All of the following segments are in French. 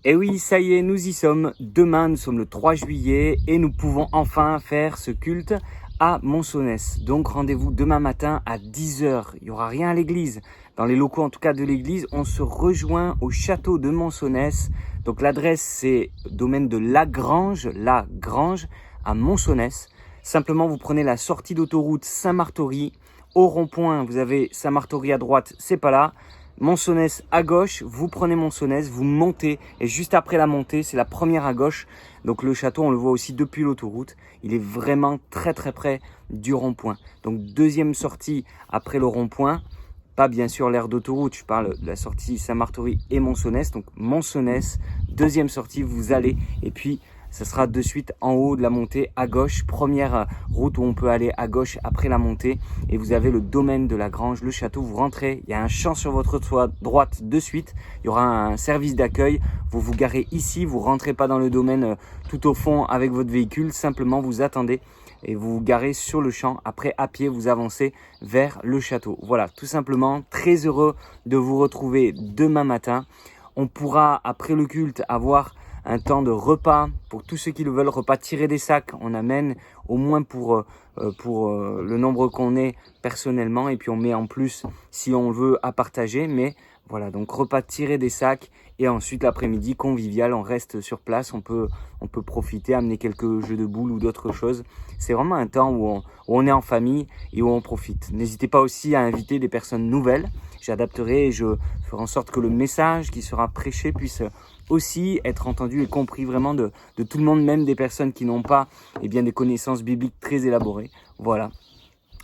Et oui, ça y est, nous y sommes. Demain, nous sommes le 3 juillet et nous pouvons enfin faire ce culte à Monsonès. Donc rendez-vous demain matin à 10 heures. Il n'y aura rien à l'église. Dans les locaux en tout cas de l'église, on se rejoint au château de Monsonès. Donc l'adresse c'est domaine de La Grange à Monsonès. Simplement vous prenez la sortie d'autoroute Saint-Martory. Au rond-point, vous avez Saint-Martory à droite, c'est pas là. Monsonès à gauche, vous prenez Monsonès, vous montez et juste après la montée, c'est la première à gauche. Donc le château, on le voit aussi depuis l'autoroute. Il est vraiment très près du rond-point. Donc deuxième sortie après le rond-point, pas bien sûr l'aire d'autoroute, je parle de la sortie Saint-Martory et Monsonès. Donc Monsonès, deuxième sortie, vous allez et puis ça sera de suite en haut de la montée à gauche, première route où on peut aller à gauche après la montée et vous avez le domaine de la Grange, le château, vous rentrez, il y a un champ sur votre droite de suite, il y aura un service d'accueil, vous vous garez ici, vous rentrez pas dans le domaine tout au fond avec votre véhicule, simplement vous attendez et vous vous garez sur le champ, après à pied vous avancez vers le château. Voilà, tout simplement, très heureux de vous retrouver demain matin. On pourra après le culte avoir un temps de repas pour tous ceux qui le veulent, repas tirés des sacs, on amène au moins pour le nombre qu'on est personnellement et puis on met en plus si on veut à partager, mais voilà, donc repas tirés des sacs et ensuite l'après-midi convivial, on reste sur place, on peut profiter, amener quelques jeux de boules ou d'autres choses. C'est vraiment un temps où on est en famille et où on profite. N'hésitez pas aussi à inviter des personnes nouvelles, j'adapterai et je ferai en sorte que le message qui sera prêché puisse aussi être entendu et compris vraiment de tout le monde, même des personnes qui n'ont pas des connaissances bibliques très élaborées. Voilà,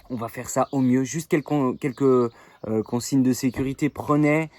on va faire ça au mieux. Juste quelques consignes de sécurité. Prenez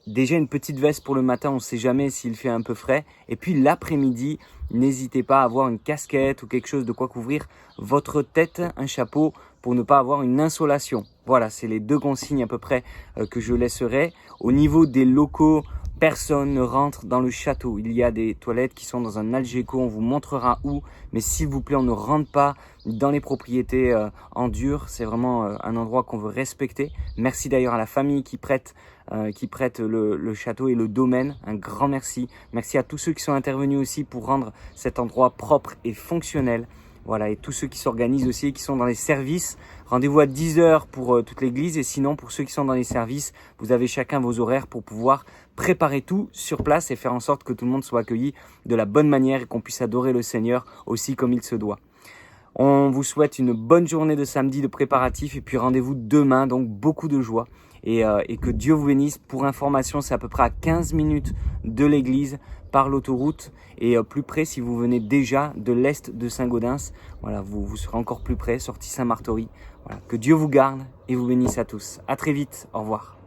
déjà une petite veste pour le matin, on ne sait jamais s'il fait un peu frais. Et puis l'après-midi, n'hésitez pas à avoir une casquette ou quelque chose de quoi couvrir votre tête, un chapeau pour ne pas avoir une insolation. Voilà, c'est les deux consignes à peu près que je laisserai. Au niveau des locaux, personne ne rentre dans le château. Il y a des toilettes qui sont dans un Algeco, on vous montrera où. Mais s'il vous plaît, on ne rentre pas dans les propriétés en dur. C'est vraiment un endroit qu'on veut respecter. Merci d'ailleurs à la famille qui prête le château et le domaine. Un grand merci. Merci à tous ceux qui sont intervenus aussi pour rendre cet endroit propre et fonctionnel. Voilà, et tous ceux qui s'organisent aussi et qui sont dans les services. Rendez-vous à 10 heures pour toute l'église. Et sinon, pour ceux qui sont dans les services, vous avez chacun vos horaires pour pouvoir préparer tout sur place et faire en sorte que tout le monde soit accueilli de la bonne manière et qu'on puisse adorer le Seigneur aussi comme il se doit. On vous souhaite une bonne journée de samedi de préparatifs et puis rendez-vous demain, donc beaucoup de joie et que Dieu vous bénisse. Pour information, c'est à peu près à 15 minutes de l'église par l'autoroute et plus près si vous venez déjà de l'est de Saint-Gaudens. Voilà, vous serez encore plus près, sortie Saint-Martory. Voilà, que Dieu vous garde et vous bénisse à tous. À très vite, au revoir.